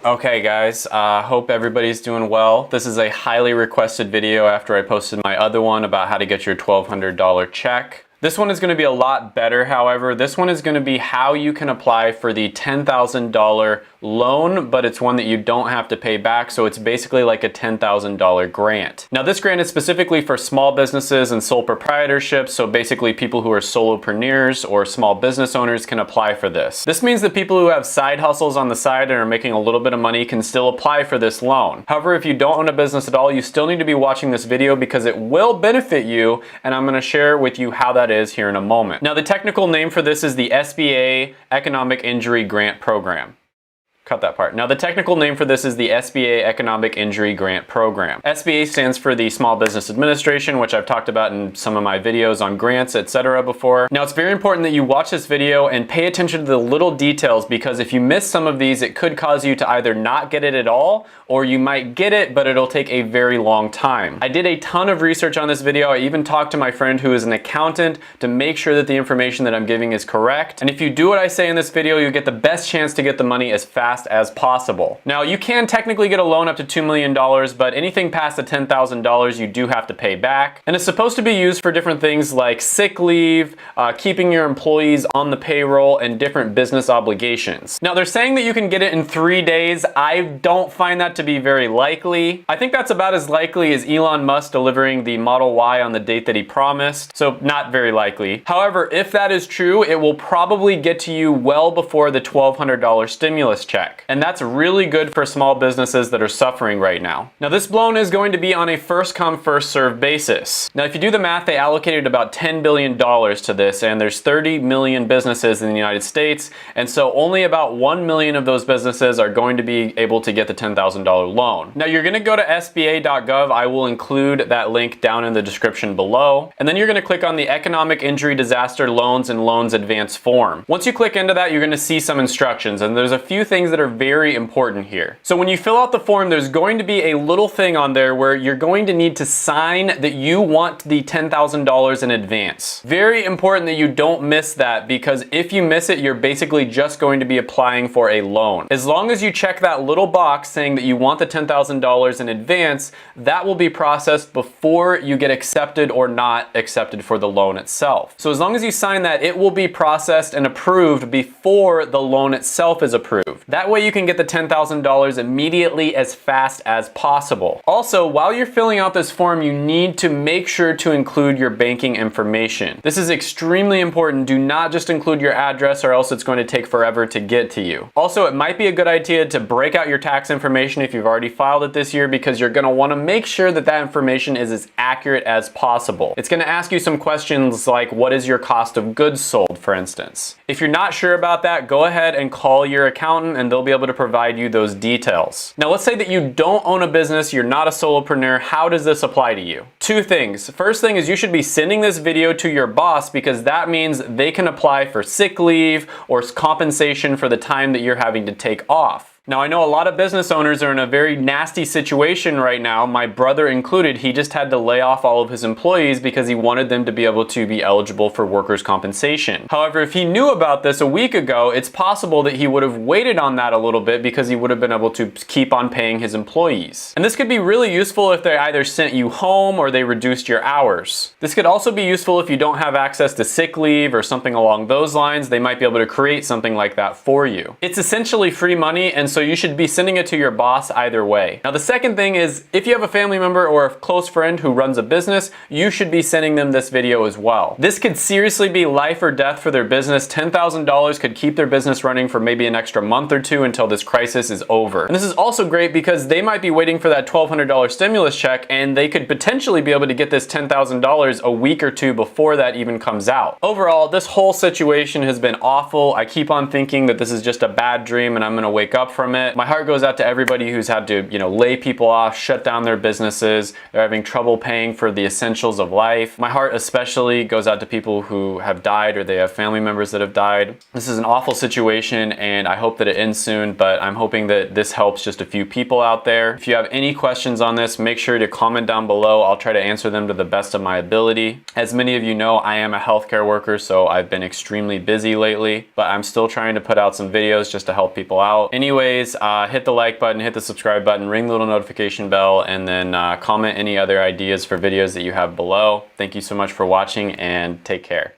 Okay guys, hope everybody's doing well. This is a highly requested video after I posted my other one about how to get your $1,200 check. This one is going to be a lot better, however. This one is going to be how you can apply for the $10,000 loan, but it's one that you don't have to pay back, so it's basically like a $10,000 grant. Now this grant is specifically for small businesses and sole proprietorships, so basically people who are solopreneurs or small business owners can apply for this. This means that people who have side hustles on the side and are making a little bit of money can still apply for this loan. However, if you don't own a business at all, you still need to be watching this video because it will benefit you, and I'm going to share with you how that is here in a moment. Now the technical name for this is the SBA Economic Injury Grant Program. Cut that part. Now the technical name for this is the SBA Economic Injury Grant Program. SBA stands for the Small Business Administration, which I've talked about in some of my videos on grants, etc. before. Now it's very important that you watch this video and pay attention to the little details, because if you miss some of these, it could cause you to either not get it at all, or you might get it, but it'll take a very long time. I did a ton of research on this video. I even talked to my friend who is an accountant to make sure that the information that I'm giving is correct. And if you do what I say in this video, you get the best chance to get the money as fast as possible. Now you can technically get a loan up to $2 million, but anything past the $10,000 you do have to pay back. And it's supposed to be used for different things like sick leave, keeping your employees on the payroll, and different business obligations. Now they're saying that you can get it in 3 days. I don't find that to be very likely. I think that's about as likely as Elon Musk delivering the Model Y on the date that he promised, so not very likely. However, if that is true, it will probably get to you well before the $1,200 stimulus check. And that's really good for small businesses that are suffering right now. Now this loan is going to be on a first come first served basis. Now if you do the math, they allocated about $10 billion to this, and there's 30 million businesses in the United States, and so only about 1 million of those businesses are going to be able to get the $10,000 loan. Now you're going to go to sba.gov. I will include that link down in the description below, and then you're going to click on the Economic Injury Disaster Loans and Loans Advance form. Once you click into that, you're going to see some instructions, and there's a few things that are very important here. So when you fill out the form, there's going to be a little thing on there where you're going to need to sign that you want the $10,000 in advance. Very important that you don't miss that, because if you miss it, you're basically just going to be applying for a loan. As long as you check that little box saying that you want the $10,000 in advance, that will be processed before you get accepted or not accepted for the loan itself. So as long as you sign that, it will be processed and approved before the loan itself is approved. That way you can get the $10,000 immediately as fast as possible. Also, while you're filling out this form, you need to make sure to include your banking information. This is extremely important. Do not just include your address, or else it's going to take forever to get to you. Also, it might be a good idea to break out your tax information if you've already filed it this year, because you're going to want to make sure that that information is as accurate as possible. It's going to ask you some questions like, what is your cost of goods sold, for instance. If you're not sure about that, go ahead and call your accountant and they'll be able to provide you those details. Now let's say that you don't own a business, you're not a solopreneur. How does this apply to you? Two things. First thing is you should be sending this video to your boss, because that means they can apply for sick leave or compensation for the time that you're having to take off. Now I know a lot of business owners are in a very nasty situation right now, my brother included. He just had to lay off all of his employees because he wanted them to be able to be eligible for workers' compensation. However, if he knew about this a week ago, it's possible that he would have waited on that a little bit, because he would have been able to keep on paying his employees. And this could be really useful if they either sent you home or they reduced your hours. This could also be useful if you don't have access to sick leave or something along those lines. They might be able to create something like that for you. It's essentially free money, and so you should be sending it to your boss either way. Now the second thing is, if you have a family member or a close friend who runs a business, you should be sending them this video as well. This could seriously be life or death for their business. $10,000 could keep their business running for maybe an extra month or two until this crisis is over. And this is also great because they might be waiting for that $1,200 stimulus check, and they could potentially be able to get this $10,000 a week or two before that even comes out. Overall, this whole situation has been awful. I keep on thinking that this is just a bad dream and I'm gonna wake up from it. My heart goes out to everybody who's had to, lay people off, shut down their businesses. They're having trouble paying for the essentials of life. My heart especially goes out to people who have died or they have family members that have died. This is an awful situation and I hope that it ends soon, but I'm hoping that this helps just a few people out there. If you have any questions on this, make sure to comment down below. I'll try to to answer them to the best of my ability. As many of you know, I am a healthcare worker, so I've been extremely busy lately, but I'm still trying to put out some videos just to help people out. Anyways, hit the like button, hit the subscribe button, ring the little notification bell, and then comment any other ideas for videos that you have below. Thank you so much for watching, and take care.